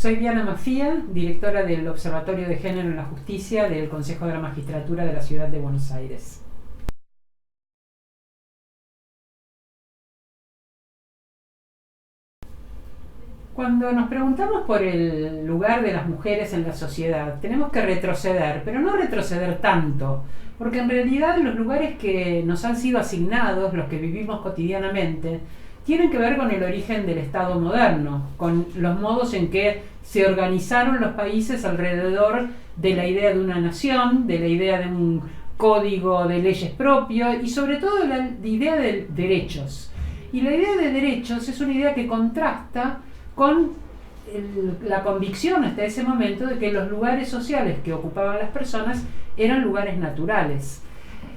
Soy Diana Mafía, directora del Observatorio de Género en la Justicia del Consejo de la Magistratura de la Ciudad de Buenos Aires. Cuando nos preguntamos por el lugar de las mujeres en la sociedad, tenemos que retroceder, pero no retroceder tanto, porque en realidad los lugares que nos han sido asignados, los que vivimos cotidianamente, tienen que ver con el origen del Estado moderno, con los modos en que se organizaron los países alrededor de la idea de una nación, de la idea de un código de leyes propio y sobre todo de la idea de derechos. Y la idea de derechos es una idea que contrasta con la convicción hasta ese momento de que los lugares sociales que ocupaban las personas eran lugares naturales.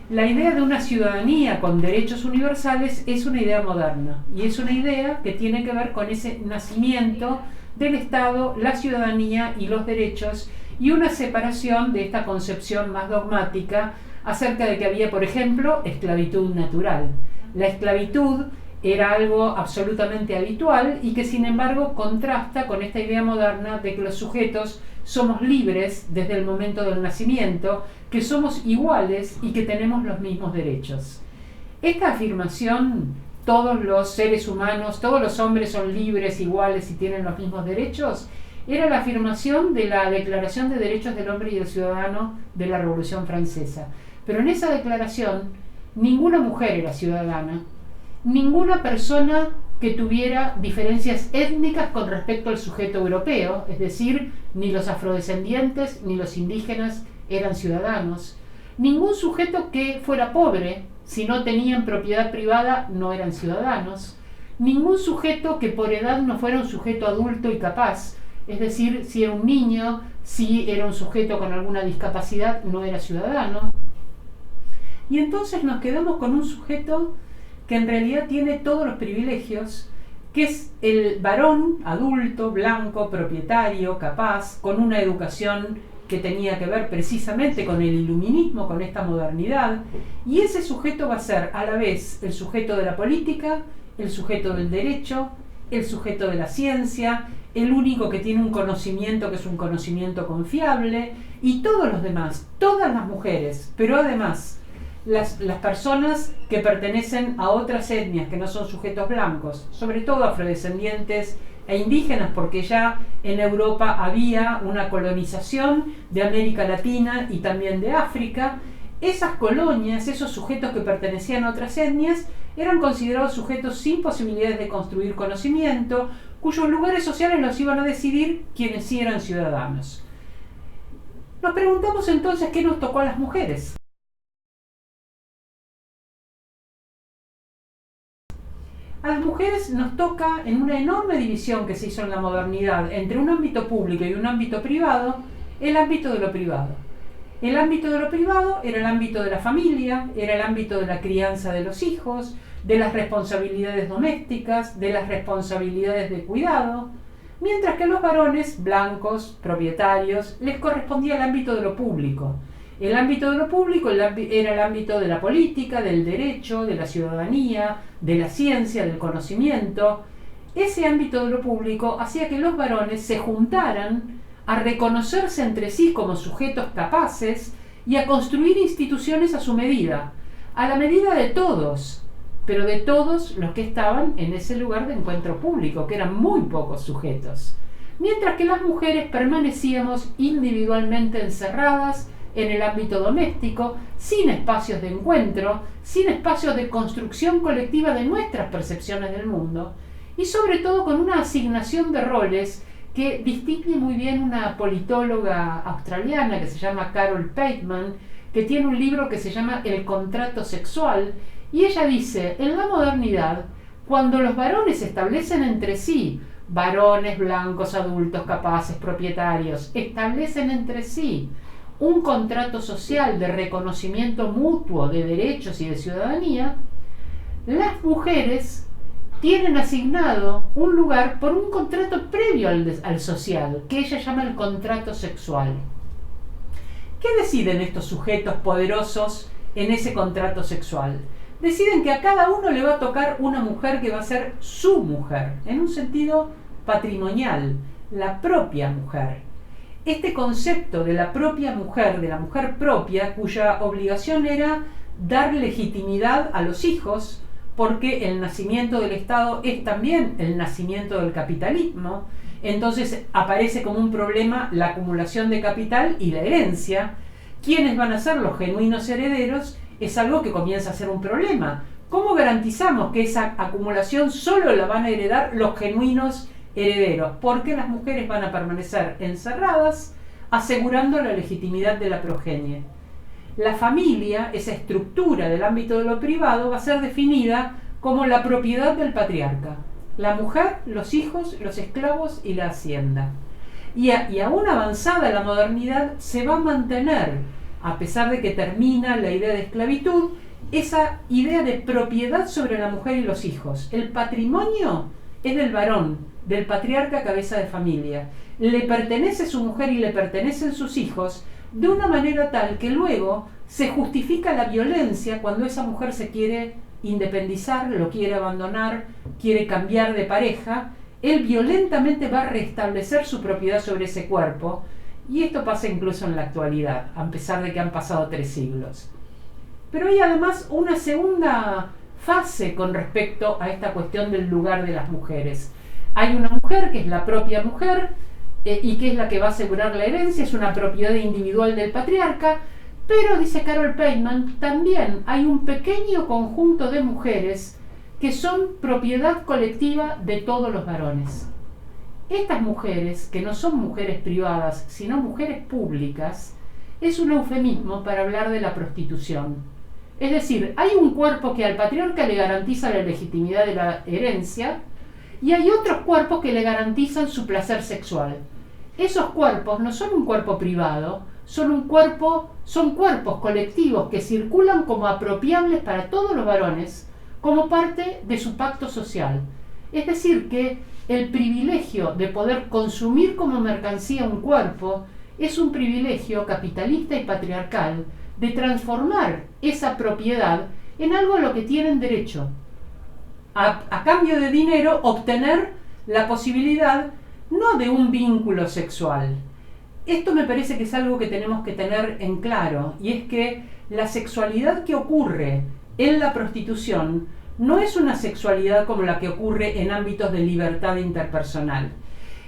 La idea de una ciudadanía con derechos universales es una idea moderna y es una idea que tiene que ver con ese nacimiento del Estado, la ciudadanía y los derechos y una separación de esta concepción más dogmática acerca de que había, por ejemplo, esclavitud natural. La esclavitud era algo absolutamente habitual y que sin embargo contrasta con esta idea moderna de que los sujetos somos libres desde el momento del nacimiento, que somos iguales y que tenemos los mismos derechos. Esta afirmación, todos los seres humanos, todos los hombres son libres, iguales y tienen los mismos derechos, era la afirmación de la Declaración de Derechos del Hombre y del Ciudadano de la Revolución Francesa. Pero en esa declaración ninguna mujer era ciudadana, ninguna persona que tuviera diferencias étnicas con respecto al sujeto europeo, es decir, ni los afrodescendientes ni los indígenas eran ciudadanos, ningún sujeto que fuera pobre, si no tenían propiedad privada, no eran ciudadanos, ningún sujeto que por edad no fuera un sujeto adulto y capaz, es decir, si era un niño, si era un sujeto con alguna discapacidad, no era ciudadano. Y entonces nos quedamos con un sujeto que en realidad tiene todos los privilegios, que es el varón adulto, blanco, propietario, capaz, con una educación que tenía que ver precisamente con el iluminismo, con esta modernidad, y ese sujeto va a ser a la vez el sujeto de la política, el sujeto del derecho, el sujeto de la ciencia, el único que tiene un conocimiento que es un conocimiento confiable, y todos los demás, todas las mujeres, pero además las personas que pertenecen a otras etnias que no son sujetos blancos, sobre todo afrodescendientes e indígenas, porque ya en Europa había una colonización de América Latina y también de África. Esas colonias, esos sujetos que pertenecían a otras etnias, eran considerados sujetos sin posibilidades de construir conocimiento, cuyos lugares sociales los iban a decidir quienes sí eran ciudadanos. Nos preguntamos entonces qué nos tocó a las mujeres. A las mujeres nos toca, en una enorme división que se hizo en la modernidad entre un ámbito público y un ámbito privado, el ámbito de lo privado. El ámbito de lo privado era el ámbito de la familia, era el ámbito de la crianza de los hijos, de las responsabilidades domésticas, de las responsabilidades de cuidado, mientras que a los varones blancos, propietarios, les correspondía el ámbito de lo público. El ámbito de lo público era el ámbito de la política, del derecho, de la ciudadanía, de la ciencia, del conocimiento. Ese ámbito de lo público hacía que los varones se juntaran a reconocerse entre sí como sujetos capaces y a construir instituciones a su medida, a la medida de todos, pero de todos los que estaban en ese lugar de encuentro público, que eran muy pocos sujetos. Mientras que las mujeres permanecíamos individualmente encerradas en el ámbito doméstico, sin espacios de encuentro, sin espacios de construcción colectiva de nuestras percepciones del mundo, y sobre todo con una asignación de roles que distingue muy bien una politóloga australiana que se llama Carol Pateman, que tiene un libro que se llama El contrato sexual, y ella dice, en la modernidad, cuando los varones establecen entre sí, varones blancos, adultos, capaces, propietarios, establecen entre sí un contrato social de reconocimiento mutuo de derechos y de ciudadanía, las mujeres tienen asignado un lugar por un contrato previo al social, que ella llama el contrato sexual. ¿Qué deciden estos sujetos poderosos en ese contrato sexual? Deciden que a cada uno le va a tocar una mujer que va a ser su mujer, en un sentido patrimonial, la propia mujer. Este concepto de la propia mujer, de la mujer propia, cuya obligación era dar legitimidad a los hijos, porque el nacimiento del Estado es también el nacimiento del capitalismo, entonces aparece como un problema la acumulación de capital y la herencia. ¿Quiénes van a ser los genuinos herederos? Es algo que comienza a ser un problema. ¿Cómo garantizamos que esa acumulación solo la van a heredar los genuinos herederos? Porque las mujeres van a permanecer encerradas, asegurando la legitimidad de la progenie. La familia, esa estructura del ámbito de lo privado, va a ser definida como la propiedad del patriarca. La mujer, los hijos, los esclavos y la hacienda. Y aún avanzada la modernidad, se va a mantener, a pesar de que termina la idea de esclavitud, esa idea de propiedad sobre la mujer y los hijos. El patrimonio es del varón, del patriarca cabeza de familia. Le pertenece su mujer y le pertenecen sus hijos, de una manera tal que luego se justifica la violencia cuando esa mujer se quiere independizar, lo quiere abandonar, quiere cambiar de pareja. Él violentamente va a restablecer su propiedad sobre ese cuerpo, y esto pasa incluso en la actualidad, a pesar de que han pasado 3 siglos. Pero hay además una segunda fase con respecto a esta cuestión del lugar de las mujeres. Hay una mujer que es la propia mujer, y que es la que va a asegurar la herencia, es una propiedad individual del patriarca, pero, dice Carol Pateman, también hay un pequeño conjunto de mujeres que son propiedad colectiva de todos los varones. Estas mujeres, que no son mujeres privadas, sino mujeres públicas, es un eufemismo para hablar de la prostitución. Es decir, hay un cuerpo que al patriarca le garantiza la legitimidad de la herencia, y hay otros cuerpos que le garantizan su placer sexual. Esos cuerpos no son un cuerpo privado, son cuerpos colectivos que circulan como apropiables para todos los varones, como parte de su pacto social. Es decir, que el privilegio de poder consumir como mercancía un cuerpo es un privilegio capitalista y patriarcal de transformar esa propiedad en algo a lo que tienen derecho. A cambio de dinero, obtener la posibilidad no de un vínculo sexual. Esto me parece que es algo que tenemos que tener en claro, y es que la sexualidad que ocurre en la prostitución no es una sexualidad como la que ocurre en ámbitos de libertad interpersonal.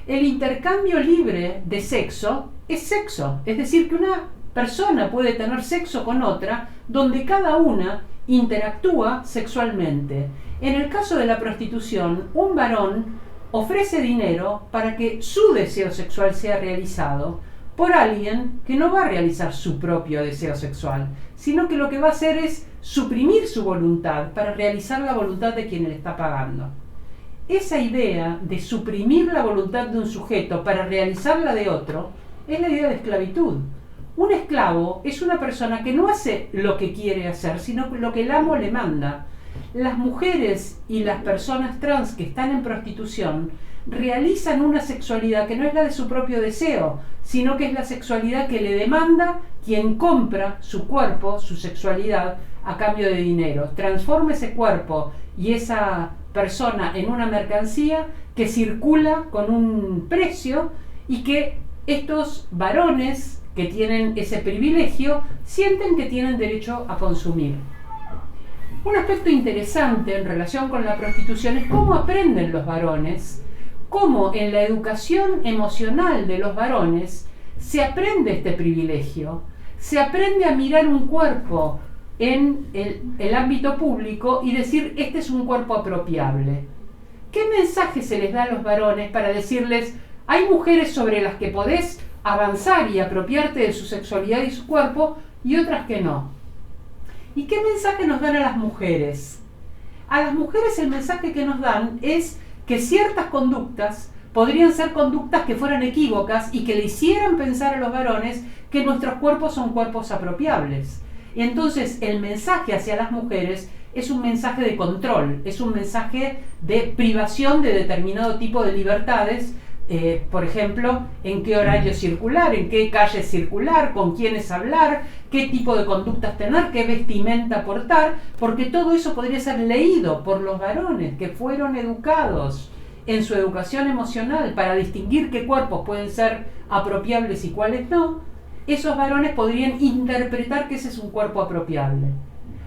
El intercambio libre de sexo, es decir, que una persona puede tener sexo con otra donde cada una interactúa sexualmente. En el caso de la prostitución, un varón ofrece dinero para que su deseo sexual sea realizado por alguien que no va a realizar su propio deseo sexual, sino que lo que va a hacer es suprimir su voluntad para realizar la voluntad de quien le está pagando. Esa idea de suprimir la voluntad de un sujeto para realizar la de otro es la idea de esclavitud. Un esclavo es una persona que no hace lo que quiere hacer, sino lo que el amo le manda. Las mujeres y las personas trans que están en prostitución realizan una sexualidad que no es la de su propio deseo, sino que es la sexualidad que le demanda quien compra su cuerpo, su sexualidad, a cambio de dinero. Transforma ese cuerpo y esa persona en una mercancía que circula con un precio, y que estos varones que tienen ese privilegio sienten que tienen derecho a consumir. Un aspecto interesante en relación con la prostitución es cómo aprenden los varones, cómo en la educación emocional de los varones se aprende este privilegio, se aprende a mirar un cuerpo en el ámbito público y decir: este es un cuerpo apropiable. ¿Qué mensaje se les da a los varones para decirles: hay mujeres sobre las que podés avanzar y apropiarte de su sexualidad y su cuerpo, y otras que no? ¿Y qué mensaje nos dan a las mujeres? A las mujeres el mensaje que nos dan es que ciertas conductas podrían ser conductas que fueran equívocas y que le hicieran pensar a los varones que nuestros cuerpos son cuerpos apropiables. Y entonces el mensaje hacia las mujeres es un mensaje de control, es un mensaje de privación de determinado tipo de libertades. Por ejemplo, en qué horario circular, en qué calle circular, con quiénes hablar, qué tipo de conductas tener, qué vestimenta portar, porque todo eso podría ser leído por los varones que fueron educados en su educación emocional para distinguir qué cuerpos pueden ser apropiables y cuáles no, esos varones podrían interpretar que ese es un cuerpo apropiable.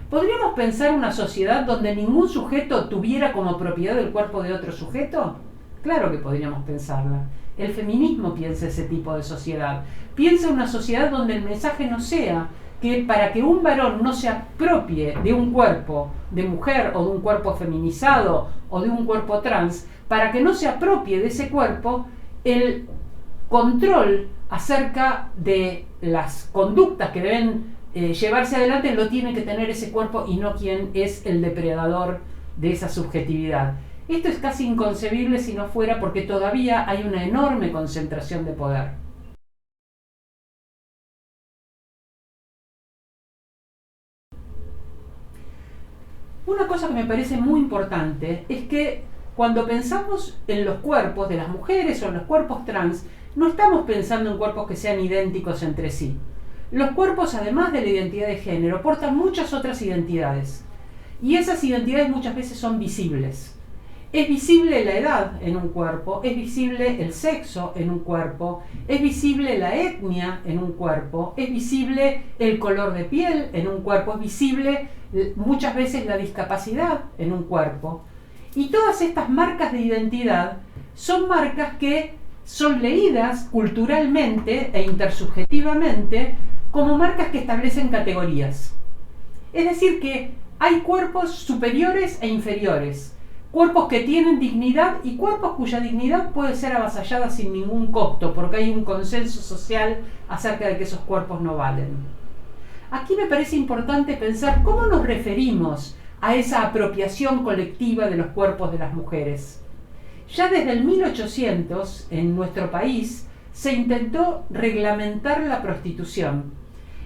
¿Podríamos pensar una sociedad donde ningún sujeto tuviera como propiedad el cuerpo de otro sujeto? Claro que podríamos pensarla. El feminismo piensa ese tipo de sociedad. Piensa una sociedad donde el mensaje no sea que para que un varón no se apropie de un cuerpo de mujer o de un cuerpo feminizado o de un cuerpo trans, para que no se apropie de ese cuerpo, el control acerca de las conductas que deben llevarse adelante lo tiene que tener ese cuerpo y no quien es el depredador de esa subjetividad. Esto es casi inconcebible si no fuera porque todavía hay una enorme concentración de poder. Una cosa que me parece muy importante es que cuando pensamos en los cuerpos de las mujeres o en los cuerpos trans, no estamos pensando en cuerpos que sean idénticos entre sí. Los cuerpos, además de la identidad de género, portan muchas otras identidades. Y esas identidades muchas veces son visibles. Es visible la edad en un cuerpo, es visible el sexo en un cuerpo, es visible la etnia en un cuerpo, es visible el color de piel en un cuerpo, es visible muchas veces la discapacidad en un cuerpo. Y todas estas marcas de identidad son marcas que son leídas culturalmente e intersubjetivamente como marcas que establecen categorías. Es decir, que hay cuerpos superiores e inferiores, cuerpos que tienen dignidad y cuerpos cuya dignidad puede ser avasallada sin ningún costo, porque hay un consenso social acerca de que esos cuerpos no valen. Aquí me parece importante pensar cómo nos referimos a esa apropiación colectiva de los cuerpos de las mujeres. Ya desde el 1800, en nuestro país, se intentó reglamentar la prostitución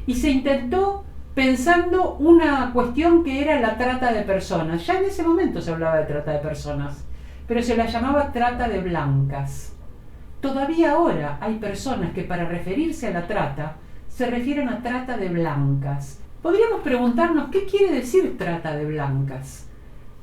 y se intentó pensando una cuestión que era la trata de personas. Ya en ese momento se hablaba de trata de personas, pero se la llamaba trata de blancas. Todavía ahora hay personas que para referirse a la trata se refieren a trata de blancas. Podríamos preguntarnos qué quiere decir trata de blancas.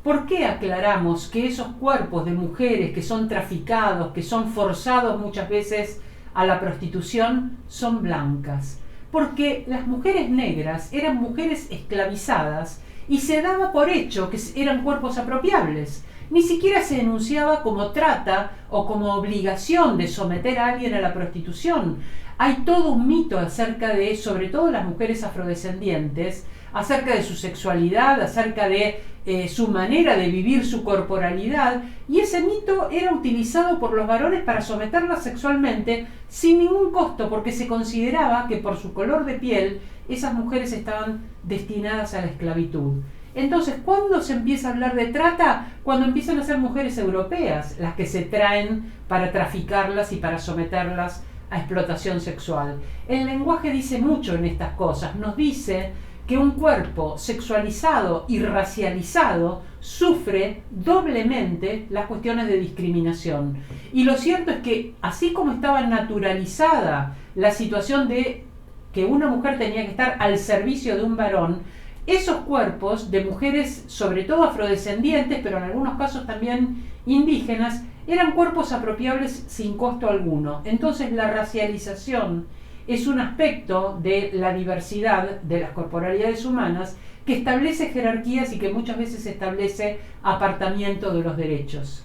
¿Por qué aclaramos que esos cuerpos de mujeres que son traficados, que son forzados muchas veces a la prostitución, son blancas? Porque las mujeres negras eran mujeres esclavizadas y se daba por hecho que eran cuerpos apropiables. Ni siquiera se denunciaba como trata o como obligación de someter a alguien a la prostitución. Hay todo un mito acerca de, sobre todo las mujeres afrodescendientes, acerca de su sexualidad, acerca de su manera de vivir su corporalidad, y ese mito era utilizado por los varones para someterlas sexualmente sin ningún costo, porque se consideraba que por su color de piel esas mujeres estaban destinadas a la esclavitud. Entonces, ¿cuándo se empieza a hablar de trata? Cuando empiezan a ser mujeres europeas las que se traen para traficarlas y para someterlas a explotación sexual. El lenguaje dice mucho en estas cosas, nos dice que un cuerpo sexualizado y racializado sufre doblemente las cuestiones de discriminación. Y lo cierto es que, así como estaba naturalizada la situación de que una mujer tenía que estar al servicio de un varón, esos cuerpos de mujeres, sobre todo afrodescendientes, pero en algunos casos también indígenas, eran cuerpos apropiables sin costo alguno. Entonces la racialización es un aspecto de la diversidad de las corporalidades humanas que establece jerarquías y que muchas veces establece apartamiento de los derechos.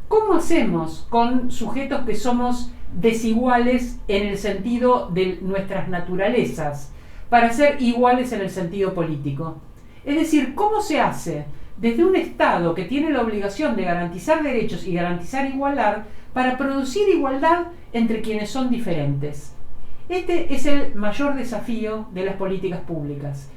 ¿Cómo hacemos con sujetos que somos desiguales en el sentido de nuestras naturalezas para ser iguales en el sentido político? Es decir, ¿cómo se hace desde un Estado que tiene la obligación de garantizar derechos y garantizar igualdad para producir igualdad entre quienes son diferentes? Este es el mayor desafío de las políticas públicas.